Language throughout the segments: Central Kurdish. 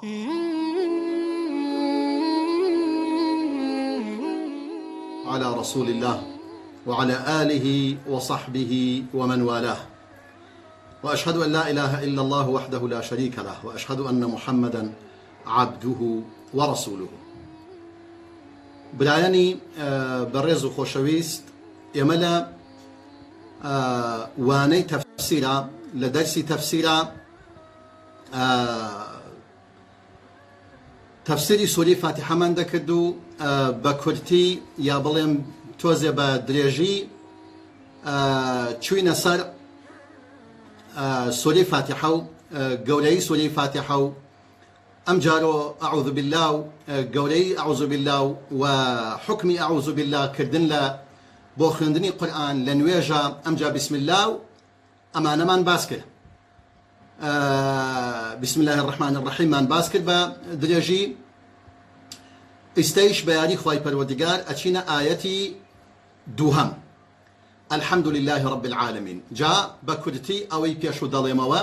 على رسول الله وعلى آله وصحبه ومن والاه، وأشهد أن لا إله إلا الله وحده لا شريك له، وأشهد أن محمدا عبده ورسوله. برایانی بەڕێز و خۆشەویست، ئێمە لە وانەی تەفسیرە، لە دەرسی تەفسیرە تەفسیری سوورەی فاتحەمان دەکرد و بە کورتی یا بڵێم تۆزێ بە درێژی چووینە سەر سوورەی فاتحە و گەورەی سوورەی فاتحە و ئەم جارۆ ئەعوذ بالله و گەورەی ئەعوذ بالله و حکمی ئەعوذ بالله کردن لە بۆ خوێندنی قورئان لە نوێژە ئەمجا بسم الله و ئەمانەمان باس کرد. بسم الله الرحمن الرحيم من باس کرد بە درێژی. ئێستەیش بە یاری خوای پەروەردگار ئەچینە ئایەتی دووهەم، الحمد لله رب العالمين. جا بە کورتی ئەوەی پێش و دەڵێمەوە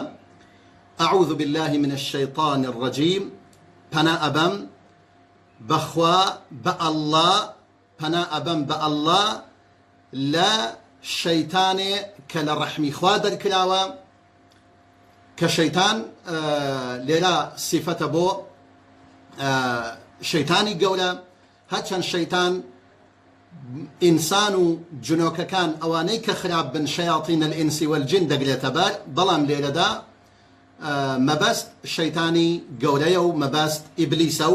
أعوذ بالله من الشيطان الرجيم، پنا أبم بخوا بألله، پنا أبم بألله لا شيطان كلا رحمي خوا در كلاوة كشيطان للا صفة بو شيطاني قولا هاتشان شيطان إنسان جنوك كان أوانيك خراب بن شياطين الإنس والجن دقل تبار ظلام ليلة دا مەبەست شەیتانی گەورەیە و مەبەست ئیبلیسە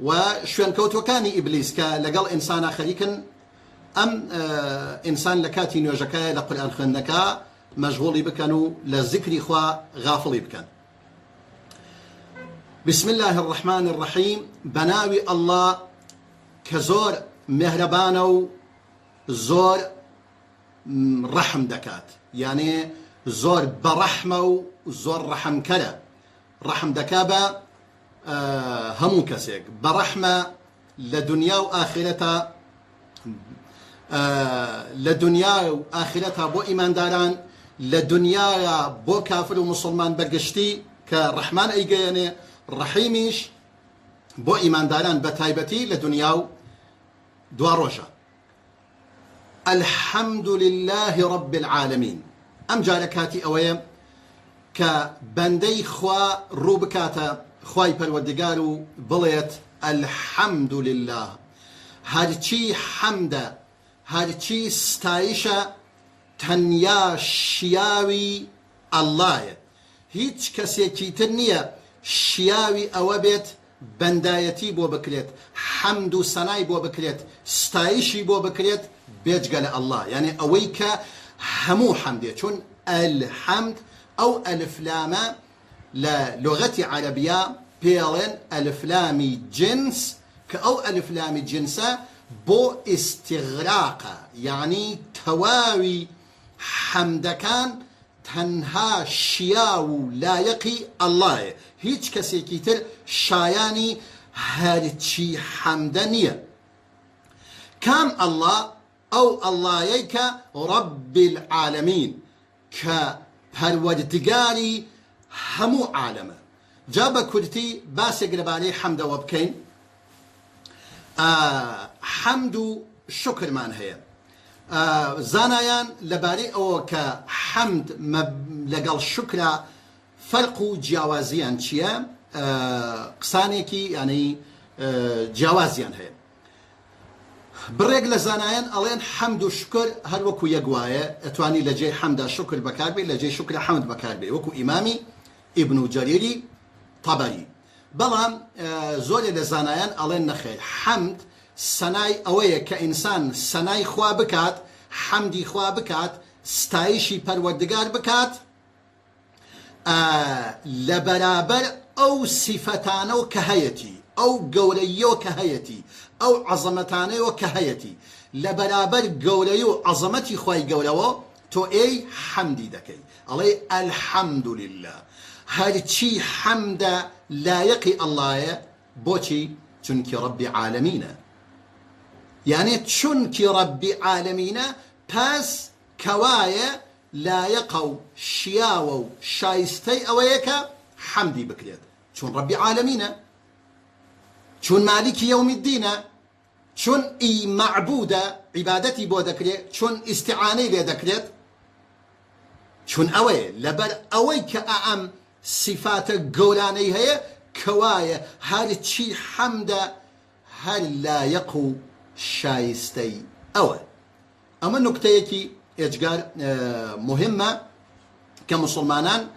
و شوێن کەوتوەکانی ئیبلیس کە لەگەڵ ئینسانە خەریکن. ئەم ئینسان لە کاتی نوێژەکە لە قورئان خوێندنەکە مەشغوڵی بکەن و لە ذیکری خوا غافڵی بکەن. بسم الله الرحمن الرحيم، بەناوی ئەڵڵا کە زۆر مێهرەبانە و زۆر ڕەحم دەکات، یانێ زۆر بەڕەحمە و زۆر ڕەحمکەرە، ڕەحم دەکا بە هەموو کەسێک، بەڕەحمە لە دنیا و ئاخرەتە، لە دنیا و ئاخرەتە بۆ ئیمانداران، لە دنیاە بۆ کافر و موسڵمان بەگشتی کە ڕەحمان ئەیگەیەنێ، ڕەحیمیش بۆ ئیمانداران بە تایبەتی لە دنیا و دوا ڕۆژە. الحمد لله رب العالمين. ئەم جارە کاتی ئەوەیە کە بەندەی خوا ڕوو بکاتە خوای پەروەردگار و بڵێت الحەمد لله، هەرچی حەمدە، هەرچی ستایشە تەنیا شیاوی ئەڵڵایە، هیچ کەسێکی تر نییە شیاوی ئەوە بێت بەندایەتی بۆ بکرێت، حەمد و سەنای بۆ بکرێت، ستایشی بۆ بکرێت بێجگە لە ئەڵڵا، یعنی ئەوەی کە هەموو حەمدێ، چون الحەمد ئەو ئەلفلامە لە لۆغەتی عەرەبیە پێڵێن ئەلفلامی جنس، کە ئەو ئەلفلامی جنسە بۆ ئیستیغراقە، یعنی تەواوی حەمدەکان تەنها شیا و لایەقی ئەڵڵایە، هیچ کەسێکی تر شایانی هەرچی حەمدە نییە. کام ئەڵڵا؟ ئەو ئەڵڵایەی کە ڕەب العالەمین، کە پەروەردگاری هەموو عالەمە. جا بە کورتی باسێک لەبارەی حەمدەوە بکەین. حەمد و شوکرمان هەیە. زانایان لەبارەی ئەوە کە حەمد لەگەڵ شوکرە فەرق و جیاوازیان چییە، قسانێکی یعنی جیاوازیان هەیە. بڕێک لە زانایان ئەڵێن حەمد و شکر هەر وەکو یەکوایە، ئەتوانی لە جێی حەمدا شکر بەکاربێ، لە جێی شکرە حەمد بەکاربێ، وەکو ئیمامی ئیبن جەریری تەبەری. بەڵام زۆرێ لە زانایان ئەڵێن نەخێر، حەمد سەنای ئەوەیە کە ئینسان سەنای خوا بکات، حەمدی خوا بکات، ستایشی پەروەردگار بکات لە بەرابەر ئەو سیفەتانە و کە هەیەتی، ئەو گەورەییەوە کە هەیەتی، ئەو عەزەمەتانەیەوە کە هەیەتی، لە بەرابەر گەورەی و عەزەمەتی خوای گەورەوە تۆ ئێی حەمدی دەکەی، ئەڵێ الحەمد لله، هەرچی حەمدە لایەقی ئەڵڵایە. بۆچی؟ چونکی ڕەبی عالەمینە، یعنی چونکی ڕەبی عالەمینە پس کەوایە لایەقە و شیاوە و شایستەی ئەوەیە کە حەمدی بکرێت. چون ربي عالمينا، چون مالك يوم الدين، چون اي معبودة عبادتي بو دكريت، چون استعاني لي دكريت، چون اوي لبر اوي كأعم صفات قولاني هي كواية هل تشي حمد هل لا يقو شايستي اوي. اما نكتة يكي اجقال مهمة كمسلمانان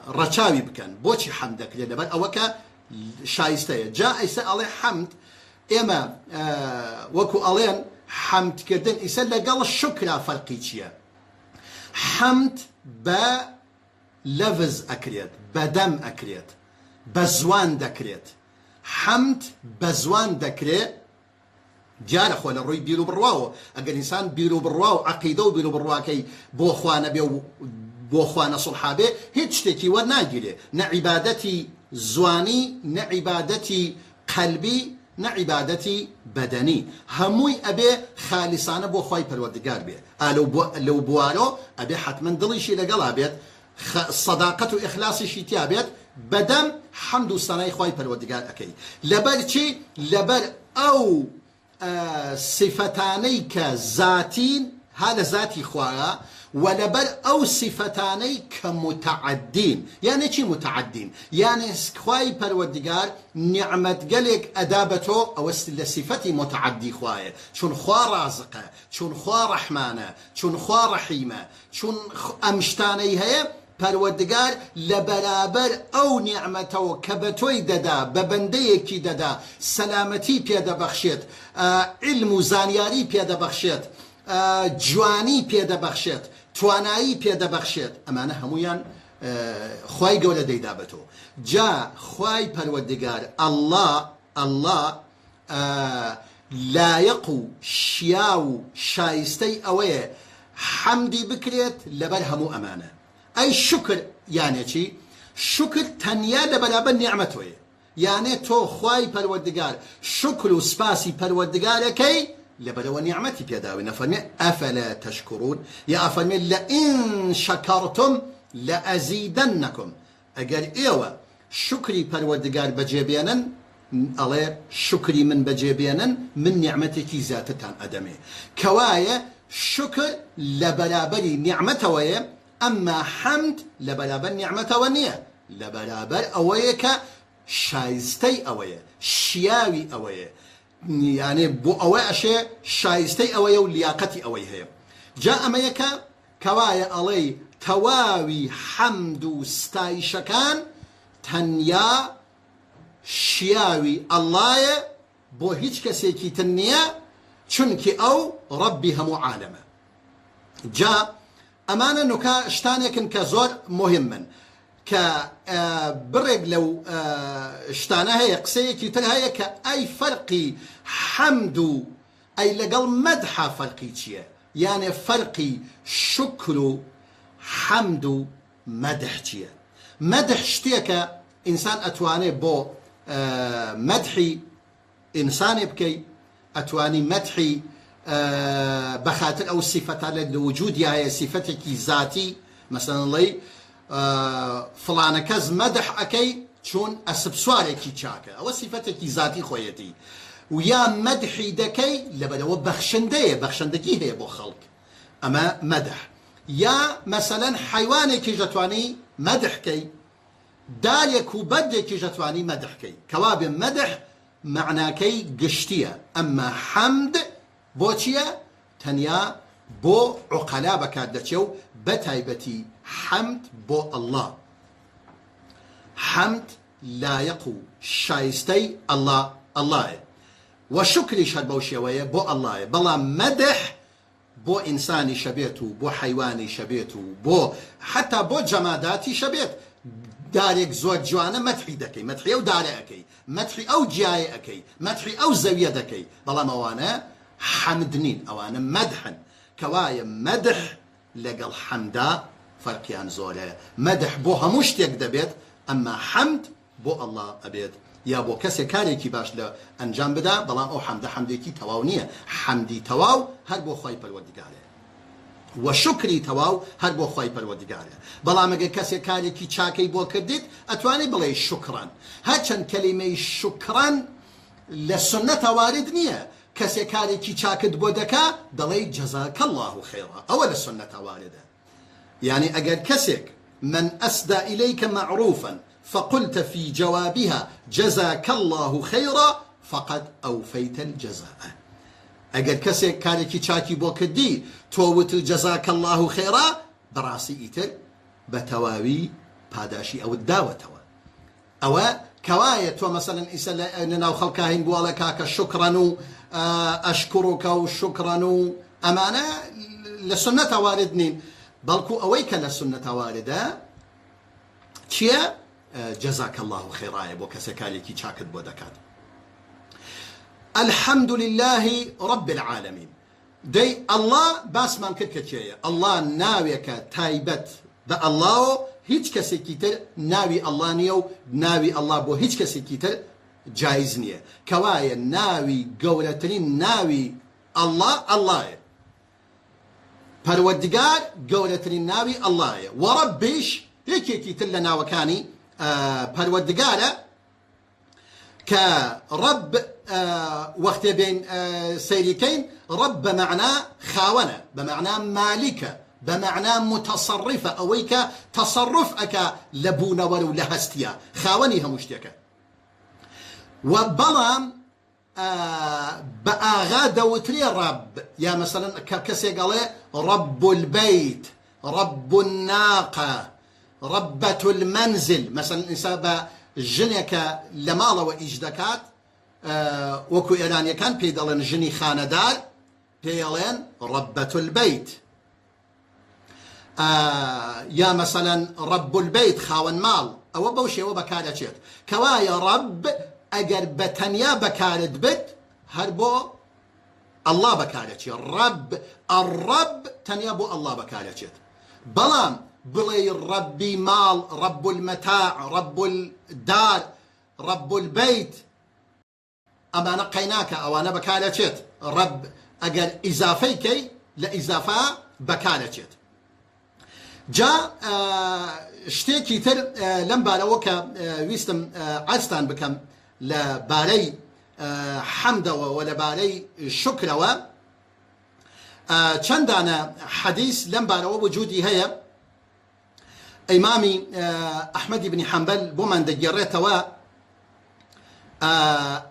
رچاوي بكن بوشي حمدك لبر اوكا شايستي جاء يسأل حمد اما وكو الين حمد كردن يسأل قال الشكر فرقي چيه. حمد با لفظ اكريت، بدم اكريت، بزوان دكريت. حمد بزوان دكريت جار خو لروي بيرو برواو اگر انسان بيرو برواو عقيده بيرو برواكي بو خوانا بو خوانا صحابه هيج تكي ورناجله نعبادتي زواني نعبادتي قلبي نعبادتي بدني هموي ابي خالصانه بو خوي پروردگار بي لو بوارو ابي حتما دليشي لقلا بيت صداقه واخلاص شي تيابت بدم حمد وصناي خوي پروردگار اكي لبرچي لبر او صفتاني كذاتين هذا ذاتي خوارا ولبر او صفتاني كمتعدين. يعني چي متعدين؟ يعني خواي پروردگار نعمت قلق ادابتو او صفتي متعدي خواي چون خوا رازقه چون خوا رحمانه چون خوا رحيمه چون امشتاني هي پروردگار لبرابر او نعمتو كبتوي ددا ببنديكي ددا سلامتي بيدا بخشيت علم وزانياري بيدا بخشيت جواني بيدا بخشيت توانایی پێدە بەخشێت. ئەمانە هەمویان خوای گەورە دەیدابەتەوە. جا خوای پەروەردگار الله لایق و شیا و شایستەی ئەوەیە حەمدی بکرێت لەبەر هەموو ئەمانە. ئەی شکر یانێ چی؟ شکر تەنیا لە بەرابەر نیعمەتۆیە. یانێ تۆ خوای پەروەردگار شکر و سپاسی پەروەردگارەکەی لبرو نعمتي بيداوي نفرمي أفلا تشكرون يا أفرمي لئن شكرتم لأزيدنكم أجر إيوه شكري پروردگار بجيبيانا الله شكري من بجيبيانا من نعمتك ذاتتان أدمي كوايا شكر لبرابري نعمته ويا أما حمد لبرابر نعمته ونية لبرابر أويك شايستي أويا شياوي أويا يعني بو أوي أشي شايستي أوي ولياقتي أوي هي جاء ميكا كوايا علي تواوي حمد ستاي شكان تنيا شياوي الله بو هيج كسيكي تنيا چونكي أو ربي همو عالمه جاء أمانا نكا شتانيكن كزور مهما كبرق لو اشتانا هي قسيكي تلها هي كأي فرقي حمد أي لقل مدح فرقي تشيه يعني فرقي شكر حمد مدح تشيه مدح شتيك إنسان أتواني بو مدحي إنسان يبكي أتواني مدحي بخاطر أو الصفة على الوجود يا صفتك ذاتي مثلا الله فلانه كز مدح اكي چون اسب سوارێکی چاکە ئەوە صفتێکی ذاتی خۆیەتی و یا مدحی دەکەی لەبەرەوە بەخشندگی هەیە بۆ خەڵک ئەمە مدح یا مثلا حیوانێکی دەتوانی مدحکەی دارێک و بەردێکی دەتوانی مدحکەی کەوا بێ مدح معناکەی گشتیە ئەمما حەمد بۆ چییە تەنیا بۆ عوقەلا بەکار دەچێ و بەتایبەتی حمد بو الله حمد لايق شايستي الله وشكري شهد بوشيوية بو الله بلا مدح بو إنساني شبيتو بو حيواني شبيتو بو حتى بو جماداتي شبيت دارك زوج جوانا مدحي دكي مدحي أو داري مدحي أو جاي أكي مدحي أو زاوية دكي بلا موانا حمدنين أوانا مدحا كوايا مدح لقل حمدا فرقيان زوره مدح بو هموش تيك دبيت اما حمد بو الله ابيت يا بو كسي كاريكي باش لانجام بدا بلان او حمد حمديكي تواونيه حمدي تواو هر بو خوي پروردگاره و شکری تەواو هەر بۆ خۆی پەروەردگارە. بەڵام ئەگەر کەسێک کارێکی چاکەی بۆ کردیت ئەتوانی بڵێ شکران. هەرچەند کەلیمەی شکران لە سنەتە وارد نییە. کەسێک کارێکی چاکت بۆ دەکا دەڵێ جەزاکە الله خەیڕا، ئەوە لە سنەتە واردە. يعني أجر كسك من أسدى إليك معروفا فقلت في جوابها جزاك الله خيرا فقد أوفيت الجزاء. أجر كسك كاركي تشاكي بوكدي توت جزاك الله خيرا براسي إيتر بتواوي باداشي أو الداوة أو كواية مثلا إننا وخلكاهن بوالكاك شكرا أشكرك وشكرا أمانة لسنة واردنين بەڵکو ئەوەی کە لە سنەتە واردە چییە؟ جەزاکە الله خێرایە بۆ کەسێکارێکی چاکت بۆ دەکات. الحەمد لله رب العالمین. دەی ئەڵڵا باسمان کرد کە چێیە؟ ئەڵڵا ناوێکە تایبەت بە ئەڵڵاوە، هیچ کەسێکی تر ناوی ئەڵڵا نییە و ناوی ئەڵڵا بۆ هیچ کەسێکی تر جایز نییە. کەوایە ناوی گەورەترین ناوی ئەڵڵا ئەڵڵایە. پەروەردگار گەورەترین ناوی ئەڵڵایە. وەڕەبیش یەکێکی تر لە ناوەکانی پەروەردگارە کە ڕەب وەختێ بێن سەیریکەین ڕەب بە مەعنا خاوەنە، بە مەعنا مالیکە، بە مەعنا متەسەڕیفە، ئەوەی کە تەسەڕف ئەکا لە بوونەوەر و لە هەستیە، خاوەنی هەموو شتێکە. و بەڵام بآغا دوتري رب، يا مثلا كسي قال رب البيت، رب الناقة، ربة المنزل. مثلا الإنسان جنيك لمالا وإجدكات وكو إيرانيا كان بيدالن جني خاندار بيدالن ربة البيت. يا مثلا رب البيت خاون مال أو بوشي وبكالة شيت كوايا رب أجر بتنيا بكارد بت هربو الله بكارتشي رب الرب تنيا بو الله بكارتشي بلام بلي ربي مال، رب المتاع، رب الدار، رب البيت. أما نقيناك أو أنا بكارتشي رب أجر إضافيكي لإضافة بكارتشي. جا شتيكي تر لم بالوكا ويستم عستان بكم لباري حمدەوە و لەبارەی شکرەوە چەندانە حەدیث لەم بارەوە وجودی هەیە. ئیمامی ئەحمەد بن حەنبەل بۆمان دەگێڕێتەوە،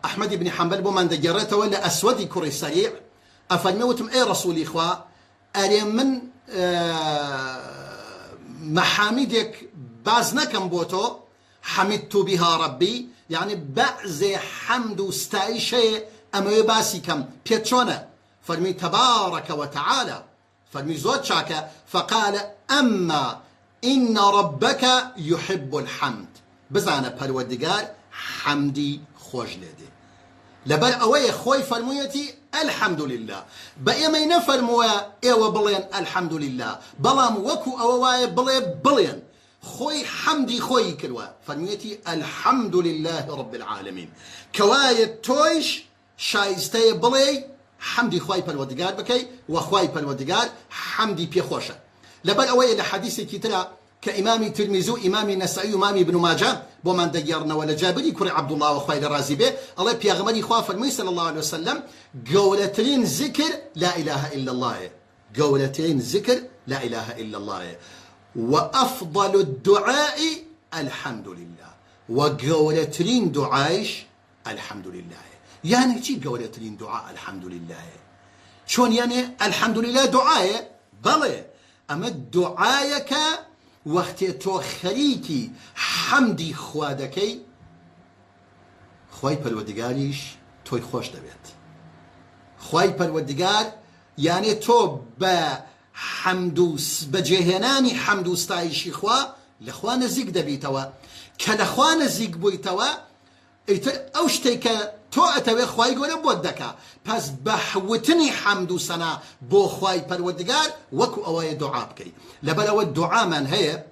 ئەحمەد بن حەنبەل بۆمان دەگێڕێتەوە لە ئەسوەدی کوڕی سەریع ئەفەرمێ وتم ئەی ڕەسوولی خوا ئەرێ من مەحامیدێک باز نەکەم بۆ تۆ حەمیدت بها ڕەبی، يعني بعض حمد وستايشة أما يباسي كم بيتشونا فرمي تبارك وتعالى فرمي زود شاكا فقال أما إن ربك يحب الحمد بزانا بالودقار حمدي خوش لدي لبر أوي خوي فرميتي الحمد لله بقي ما ينفرموا إيوه بلين الحمد لله بلام وكو أواي بلين خوي حمدي خوي كلوا فرميتي الحمد لله رب العالمين كواية تويش شايستي بلي حمدي خوي بالودقار بكي وخوي بالودقار حمدي بيخوشة لبل أوي لحديث كتيرا كإمامي ترمزو إمامي نسائي إمامي ابن ماجه بومن ديارنا ولا جابري كوري عبد الله وخوي الرازي به الله بيغمري خوا فرمي صلى الله عليه وسلم قولتين ذكر لا إله إلا الله، قولتين ذكر لا إله إلا الله، وأفضل الدعاء الحمد لله، وقولتين دعايش الحمد لله. يعني شي قولتين دعاء الحمد لله شون يعني الحمد لله دعاء بلى أما دعايك وقت تو خريكي حمدي خوادكي خوي بالودقاريش توي خوش دبيت خوي بالودقار يعني تو حمدوس بجهناني حمدوس تايشي خوا لخوا نزيق دبيتوا كلخوا نزيق بويتوا اوشتيك تو اتوي خواي قولا بودكا پس بحوتني حمدو سنا بو خواي پرودگار وكو اوي دعاء بكي لبلو الدعاء من هي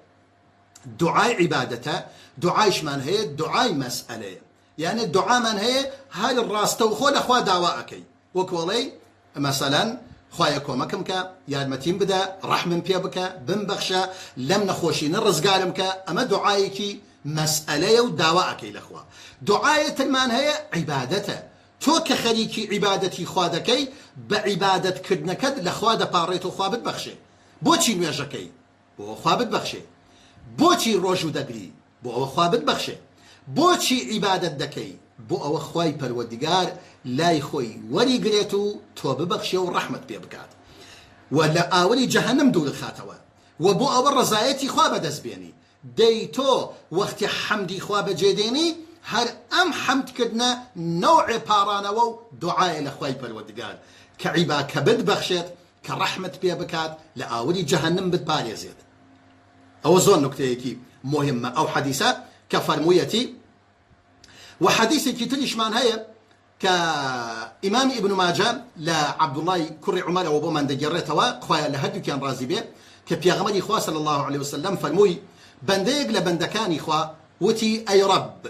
دعاء عبادته دعايش من هي دعاء مسألة يعني الدعاء من هي هل الراس توخو لخوا دعواءكي وكو لي مثلا خوایە کۆمەکم کە یارمەتیم بدە ڕەحمم پێ بکە بمبەخشە لەم نەخۆشینە ڕزگارم کە ئەمە دوعایەکی مەسئلەیە و داوا ئەکەی لەخوا دوعایەترمان هەیە عیبادەتە تۆ کە خەریکی عیبادەتی خوا دەکەی بە عیبادەتکردنەکەت لەخوا دەپاڕێت و خوا بتبەخشێ بۆچی نوێژەکەی بۆ خوا بتبەخشێ بۆچی ڕۆژ و دەگری بۆ ئەوە خوا بتبەخشێ بۆچی عیبادەت دەکەی بۆ ئەوە خوای پەروەردگار لای خۆی وەریگرێت و تۆ ببەخشێ و ڕەحمت پێ بکات و لە ئاوری جەهەنەم دوور خاتەوە و بۆ ئەوە ڕزایەتی خوا بەدەست بێنی دەی تۆ وەختی حەمدی خوا بەجێدێنی هەر ئەم حەمدکردنە نەوعێ پاڕانەوە و دوعایە لە خوای پەروەردگار کە عیبا کە بتبەخشێت کە ڕەحمت پێ بکات لە ئاوری جەهەنەم بتپارێزێت ئەوە زۆر نوکتەیەکی مهمە ئەو حەدیسە کە فەرموویەتی وحديثي تريشمان هي كإمام ابن ماجه لعبد الله كري عمر وابو من دجرتوا خويا لهدو كان رازي به كبيغمر إخوة صلى الله عليه وسلم فرموي بنديق لبندكان إخوة وتي أي رب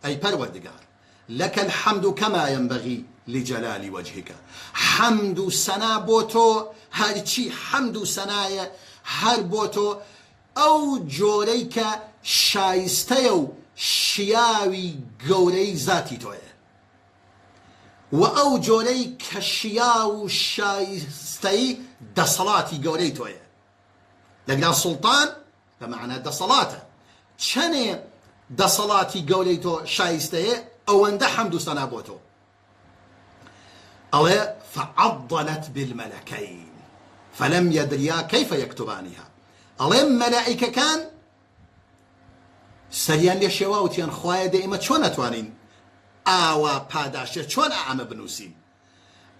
أي پروردگار لك الحمد كما ينبغي لجلال وجهك حمد سنا بوتو هرچی حمد سنايا هر بوتو أو جوريك شايستيو شیاوی گەورەی ذاتی تۆیە و ئەو جۆرەی کە شیا و شایستەی دەسەڵاتی گەورەی تۆیە لەگەڵ سوڵتان بەمعنە دەسەڵاتە چەنێ دەسەڵاتی گەورەی تۆ شایستەیە ئەوەندە حەمد و سەنا بۆ تۆ ئەڵێ فعضلت بالمەلەکەین فلم يدريا كيف يكتبانها ئەڵێ مەلائیکەکان سەریان لێ شێواوتیان خوایە دە ئێمە چۆن نەتوانین ئاوا پاداشە چۆن ئەمە بنووسین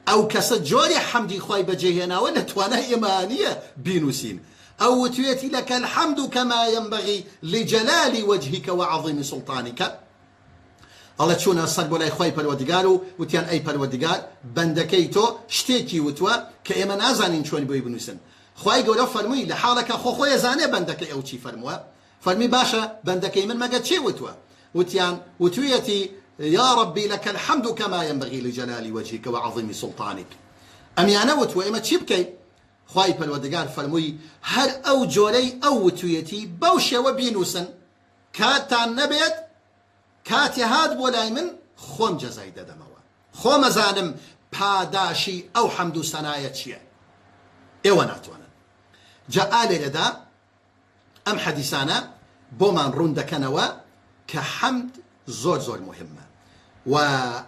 ئەو کەسە جۆری حەمدی خوای بەجێهێناوە نەتوانای ئێمانیە بینووسین ئەو وتوێتی لەکە الحەمد كما ينبغي لجلال وجهك وعظيم سلطانك ئەڵە چوونە سەر بۆ لای خوای پەروەردگار و وتیان ئەی پەروەردگار بەندەکەی تۆ شتێکی وتووە کە ئێمە نازانین چۆن بۆی بنووسن خوای گەورە فەرمووی لە حاڵەکە خۆی زانێ بەندەکەی ئەو چی فەرمووە فرمي باشا بندكي من ما قد شي وتيان وتويتي يا ربي لك الحمد كما ينبغي لجلال وجهك وعظيم سلطانك أميانا وتوى إما تشيبكي خواي بالودقار فرموي هر أو جولي أو وتويتي بوشي وبينوسن كاتان نبيت كاتي هاد بولاي من خوم جزاي دموا خوم زانم پاداشي أو حمد سنايا شيء إيواناتوانا جاء لدا ئەم حەدیسانە بۆمان ڕوون دەکەنەوە کە حەمد زۆر زۆر مهمە و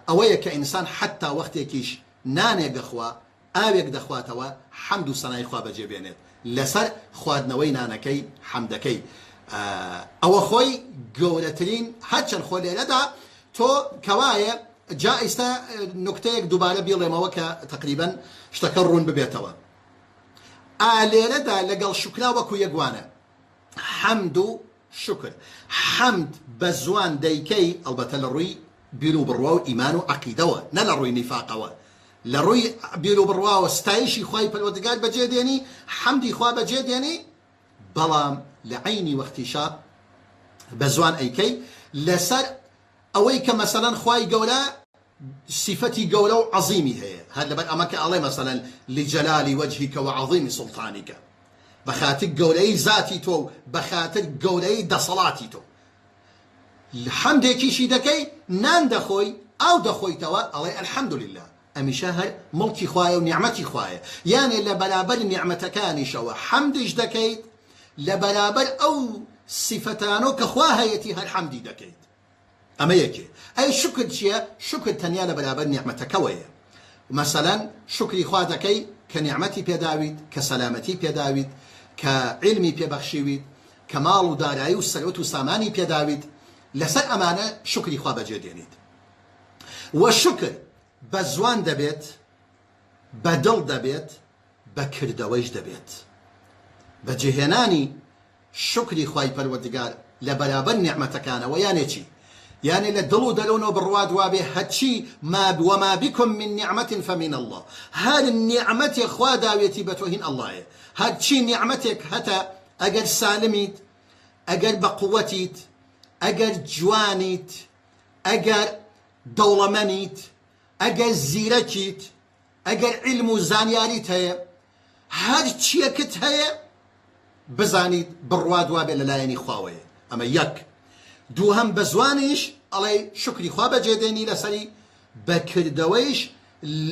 ئەوەیە کە ئینسان حتا وەختێکیش نانێک دەخوا ئاوێک دەخواتەوە حەمد و سەنای خوا بەجێبێنێت لەسەر خواردنەوەی نانەکەی حەمدەکەی ئەوە خۆی گەورەترین هەرچەند خۆ لێرەدا تۆ کەوایە جا ئێستا نوکتەیەک دووبارە بیڵێمەوە کە تقریبەن شتەکە ڕوون ببێتەوە ئالێرەدا لەگەڵ شوکرا وەکو یەکوانە حەمد و شکر حەمد بە زوان دەیکەی ئەڵبەتە لە ڕووی بیر و بڕوا و ئیمان و عەقیدەوە نە لە ڕووی نیفاقەوە لە ڕووی بیر و بڕواوە ستایشی خوای پەروەردگار بەجێدێنی حەمدی خوا بەجێدێنی بەڵام لە عینی وەختیشا بە زوان ئەیکەی لەسەر ئەوەی کە مەسەلەن خوای گەورە صفەتی گەورە و عەزیمی هەیە هەر لەبەر ئەمە کە ئەڵێ مەسەلەن لجەلالی وەجهیکە وعەظیمی سوڵتانیکە بخاطر گەورەی ذاتی تۆ و بەخاتر گەورەی دەسەڵاتی تۆ حەمدێکیشی دەکەی نان دەخۆی ئاو دەخۆیتەوە ئەڵێ الحەمدولله ئەمیشە هەر مڵکی خوایە و نیعمەتی خوایە یانێ لە بەرابەر نیعمەتەکانیشەوە حەمدش دەکەیت لە بەرابەر ئەو سیفەتانۆ کە خوا هەیەتی هەر حەمدی دەکەیت ئەمە یەکێ ئەی شکر چییە شکر تەنیا لە بەرابەر نیعمەتەکەوەیە مەسەلەن شکری خوا دەکەی کە نیعمەتی پێداویت کە سەلامەتی پێداویت کە علمی پێبەخشیویت کە ماڵ و دارایی و سەرۆت و سامانی پێداویت لەسەر ئەمانە شکری خوا بەجێدێنیت و شکر بە زوان دەبێت بە دڵ دەبێت بە کردەوەیش دەبێت بەجێهێنانی شکری خوای پەروەردگار لە بەرابەر نیعمەتەکانەوە یانێ چی یانێ لە دڵ و دەرونەوە بڕوا دوابێ هەچی وما بكم من نعمة فمن الله هەر نیعمەتێک خوا داوێتی بە تۆ هین ئەڵڵایە هەرچی نیعمەتێک هەتە ئەگەر سالمیت ئەگەر بە قووەتیت ئەگەر جوانیت ئەگەر دەوڵەمەنیت ئەگەر زیرەکیت ئەگەر علم و زانیاریت هەیە هەر چیەکت هەیە بزانیت بڕوا دوابێ لەلایەنی خواوەیە. ئەمە یەک. دووهەم بە زوانیش ئەڵێ شکری خوا بەجێدێنی لەسەری، بەکردەوەیش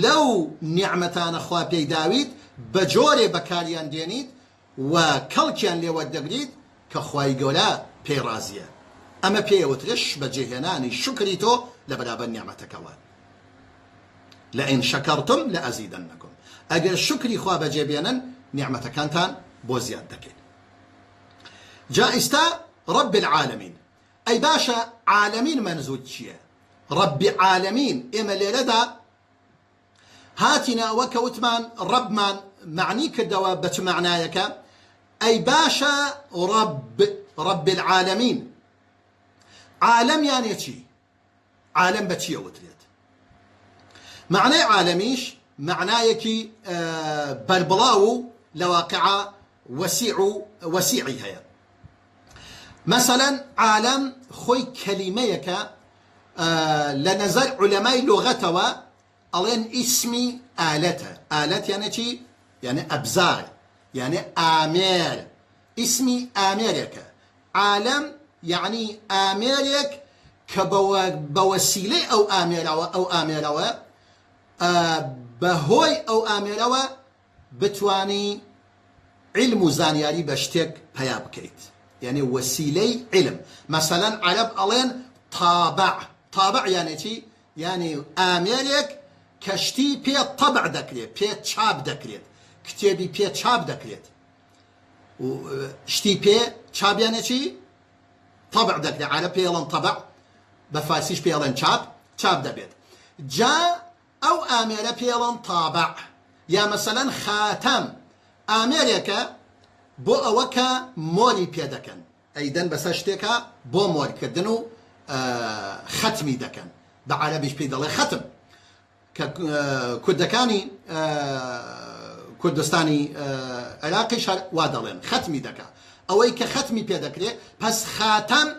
لەو نیعمەتانە خوا پێی داویت بە جۆرێ بەکاریان دێنیت و کەڵکیان لێوەردەگریت کە خوای گەورە پێی ڕازیە. ئەمە پێوترش بەجێهێنانی شکری تۆ لە بەرابەر نیعمەتەکەوە. لئن شەکەرتم لەئەزیدەنەکم. ئەگەر شکری خوا بەجێبێنن نیعمەتەکانتان بۆ زیاد دەکەین. جا ئێستا رب العالمین. ئەی باشە عالمین منزوور چییە؟ رب عالمین ئێمە لێرەدا هاتینا وەکە وتمان ربمان معنی کردەوە بە چ معنایەکە؟ ئەی باشە رب العالمین. عالم یانێ چی؟ عالم بە چیە وترێت؟ معنای عالمیش معنایەکی بەربڵاو و لە واقعە وەسیعی هەیە. مثلا عالم خۆی کەلیمەیەکە لە نەزەر عولەمای لۆغەتەوە ئەڵێن ئیسمی ئالەتە. ئالەت یانە چی؟ یانە ئەبزار، یانە ئامێر. ئیسمی ئامێرێکە. عالم یعنی ئامێرێک کە بە وەسیلەی ئەو ئامێرەوە بەهۆی ئەو ئامێرەوە بتوانی علم و زانیاری بە شتێک پەیا بکەیت، یعنی وەسیلەی علم. مثلا عەرەب ئەڵێن تابع. تابع یانە چی؟ یعنی ئامێرێک کەشتی پێ طەبع دەکرێت، پێ چاپ دەکرێت، کتێبی پێ چاپ دەکرێت. شتی پێ چاپیانە چی؟ طەبع دەکرێت. عەرەب پێڵەن طەبع، بە فارسیش پێڵەن چاپ دەبێت. جا ئەو ئامێرە پێڵەن تابع. یا مثلا خاتەم ئامێرێکە بۆ ئەوە کە مۆری پێ دەکەن، ئەیدەن بەسەر شتێکە بۆ مۆرکردن و ختمی دەکەن. بە عەرەبیش پێی دەڵێ ختم، کە کوردەکانی کوردستانی عێراقیش وا دەڵێن ختمی دەکە. ئەوەی کە ختمی پێ دەکرێت، پس خاتەم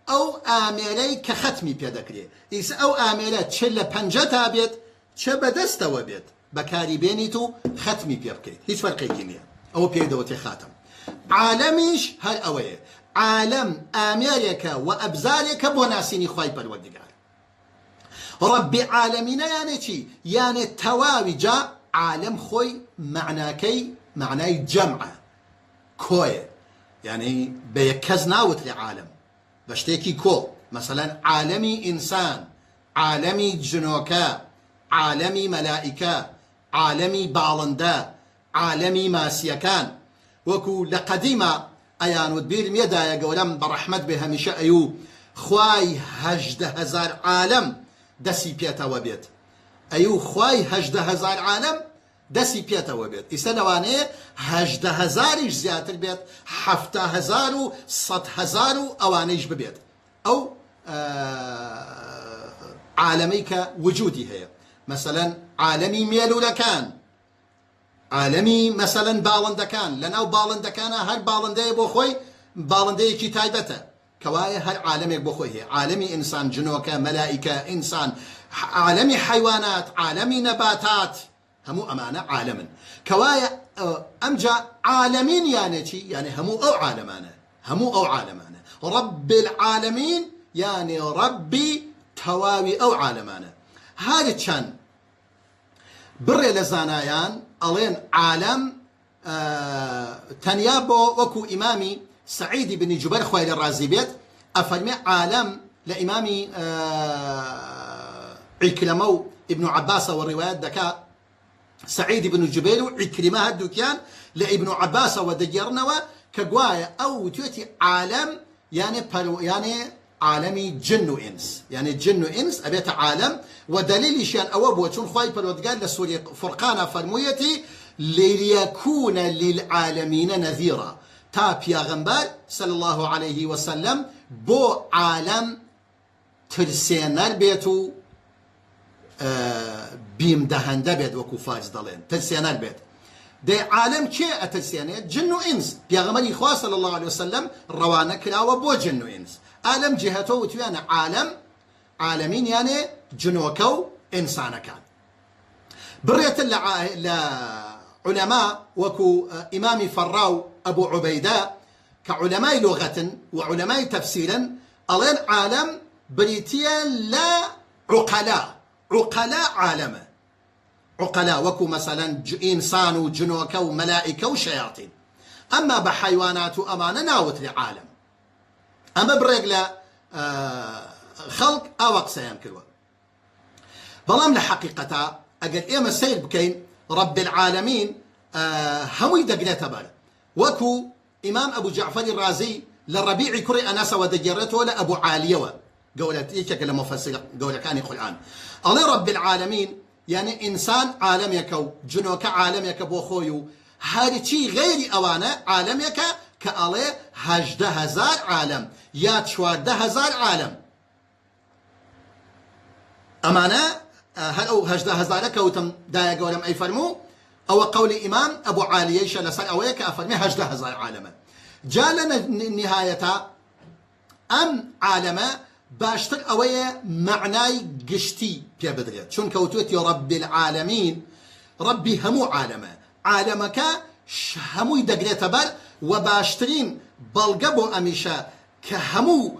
ئەو ئامێرەی کە ختمی پێ دەکرێت. ئیسا ئەو ئامێرە چ لە پەنجە تا بێت چ بەدەستەوە بێت بەکاری بێنیت و ختمی پێ بکەیت، هیچ فەرقێکی نییە. ئەوە پێی دەوتێ خاتەم. عالەمیش هەر ئەوەیە. عالەم ئامێرێکە و ئەبزارێکە بۆ ناسینی خوای پەروەردگار. رب عالمینە یانێ چی؟ یانێ تەواوی. جا عالم خۆی معناکەی معنای جەمعە، کۆیە، یعنی بە یەک کەس ناوترێ عالم، بە شتێکی کۆ. مثلا عالەمی ئینسان، عالەمی جنۆکە، عالەمی مەلائیکە، عالەمی باڵندە، عالەمی ماسیەکان. وەکو لە قەدیمە ئەیانوت بیرم یەدایە گەورەم بەڕەحمەت بێ هەمیشە ئەیوو خوای 18,000 عالەم دەسی پێتەوە بێت. ئەیوو خوای 18,000 عالەم دەسی پێتەوە بێت. ئیستا لەوانەیە 18,000یش زیاتر بێت، 70,000 و 100,000 و ئەوانەیش ببێت. ئەو عالەمەی کە وجودی هەیە. مثلا عالەمی مێلوولەکان، عالەمی مثلا باڵندەکان. لەناو باڵندەکانە هەر باڵندەیە بۆ خۆی باڵندەیەکی تایبەتە، کەوایە هەر عالەمێک بۆ خۆی هەیە. عالەمی ئینسان، جنۆکە، مەلائیکە، ئینسان، عالەمی حیوانات، عالەمی نەباتات، هەموو ئەمانە عالەمن. کەوایە ئەمجا عالەمین یانێ چی؟ یعنی هەموو ئەو عالەمانە، هەموو ئەو عالەمانە. رب العالمین یعنی ربی تەواوی ئەو عالەمانە. هەر چەند بڕێ لە زانایان ئەڵێن عالەم تەنیا بۆ وەکو ئیمامی سعیدی بنی جوبەر خوای لێ ڕازی بێت ئەفەرمێ عالەم لە ئیمامی عیکرەمە و ئیبن عەباسەوە ڕیوایەت دەکا. سعیدی بن جوبەیر و عیکرمە هەردووکیان لە ئیبن عەباسەوە دەگێڕنەوە کە گوایە ئەو توێتی عالەم یانێ عالەمی جن و ئینس، یعنی جن و ئینس ئەبێتە عالەم. و دلیلیشیان ئەوە بووە چون خوای پەروەردگار لە سوورەی فورقانە فەرموویەتی لِیَکُونَ لِلْعَالَمِینَ نَذیرًا، تا پیاغەمبەر صلی الله عليه وسلم بۆ عالەم ترسێنەر بێت و بیم دەهەندە بێت، وەکو فارس دەڵێن ترسێنەر بێت. دەی عالەم کێ ئەترسێنێت؟ جن و ئینس. پیاغەمبەری خوا صلی الله عليه وسلم ڕەوانە کراوە بۆ جن و ئینس. ئالەم جێهەتەوە وتویانە عالەم، عالەمین یانێ جنۆکە و ئینسانەکان. بريت لعلماء وكو إمام فراو أبو عبيدة كعلماء لغة وعلماء تفسيرا ألين عالم بريتيا لا عقلاء عالمه عقلاء وكو مثلا إنسان وجنوك وملائكة وشياطين. أما بحيوانات أمانة ناوت لعالم أما بريقلا خلق أو أقسام كلوا بلام لحقيقة أقل إيما السير بكين رب العالمين همي دقلة بال وكو إمام أبو جعفر الرازي للربيع كري أناس ودجرته لأبو عالية قولت إيشك لما فسر قولة كان يقول الآن الله رب العالمين يعني إنسان عالم يكو جنوك عالم يك بوخويو هارتي غير أوانا عالم يك كأله 18,000 عالم يا 14,000 عالم أمانة هل أو 18,000 كوتم دايا قولم أي فرمو أو قول إمام أبو عالية شلسل أويك أفرمي 18,000 عالم جالنا نهاية أم عالمة باشتر أوية معناي قشتي بيا بدريت شون كوتوت يا رب العالمين ربي همو عالمه عالمك همو يدقريت بر وباشترين بلقبو أميشا كهمو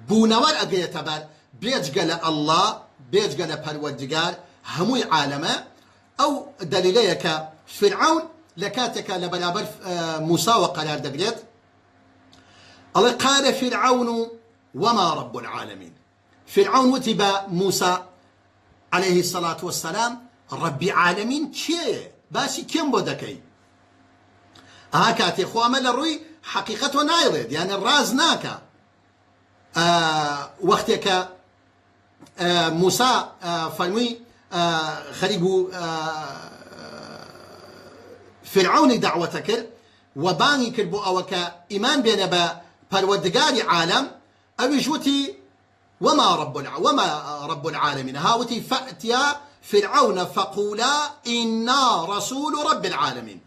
بونوار أقريت بر بيجقل الله بيجقل پروردگار همو عالمه أو دليليك فرعون لكاتك لبرابر موسى وقرار دقريت الله قال فرعون وما رب العالمين فرعون وتبا موسى عليه الصلاة والسلام ربي عالمين كي باسي كم بودكي هاكاتي خو أمل الروي حقيقته نايرد يعني الراز ناكا وقتك موسى فرمي خريقو فرعون دعوتك وباني كربو أوكا إيمان بين با پروردگاري عالم أو جوتي وما رب العالمين هاوتي فأتيا فرعون فقولا إنا رسول رب العالمين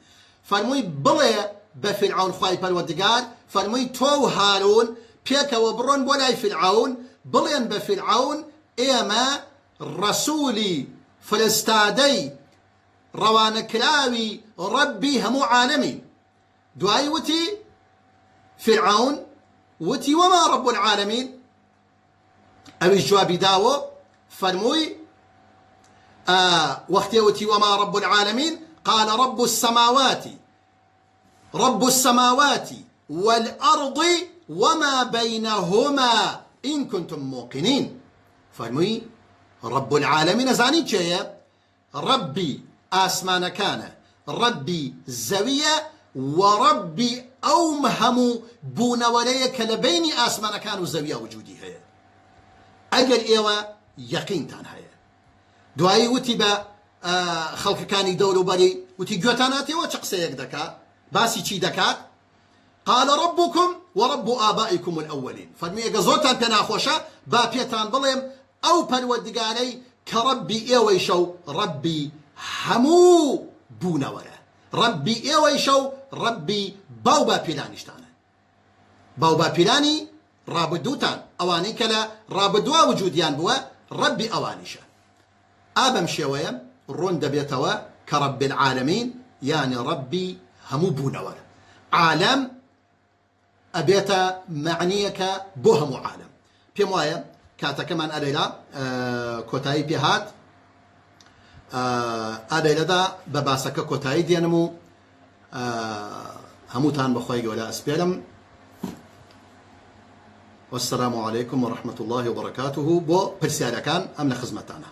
فرموي بلي بفرعون خواي پروردگار فرموي تو هارون بيك وبرون بولاي فرعون بلين بفرعون إيما رسولي فلستادي روان كلاوي ربي همو عالمين دعاي وتي فرعون وتي وما رب العالمين أو الجواب داو فرموي وقتي وتي وما رب العالمين قال رب السماوات والأرض وما بينهما إن كنتم موقنين فرموي رب العالمين زاني جاية ربي آسمان كان ربي زوية وربي أومهم بون وليك لبين آسمان كان وزوية وجودي هي أجل إيوة يقين تان هي دعاي وتبا خلق كان يدوروا بري وتي جوتاناتي وشقسيك دكا باسي چي دكات قال ربكم ورب آبائكم الأولين فرمي زوتان بنا خوشا با بيتان بليم أو پروردگاري كربي إيويشو ربي همو بونورا ربي إيويشو ربي باوبا بيلانشتانا باوبا بيلاني رابدوتان أواني كلا رابدوا وجوديان بوا ربي أوانيشا آبم شوية رون دبيتوا كرب العالمين يعني ربي همو بونورا عالم أبيتا معنيك بوهم عالم بيموايا كاتا كمان أليلا كوتاي بيهات أليلا دا بباسك كوتاي ديانمو هموتان بخوي ولا أسبيلم والسلام عليكم ورحمة الله وبركاته بو برسالة كان أمن خزمتانا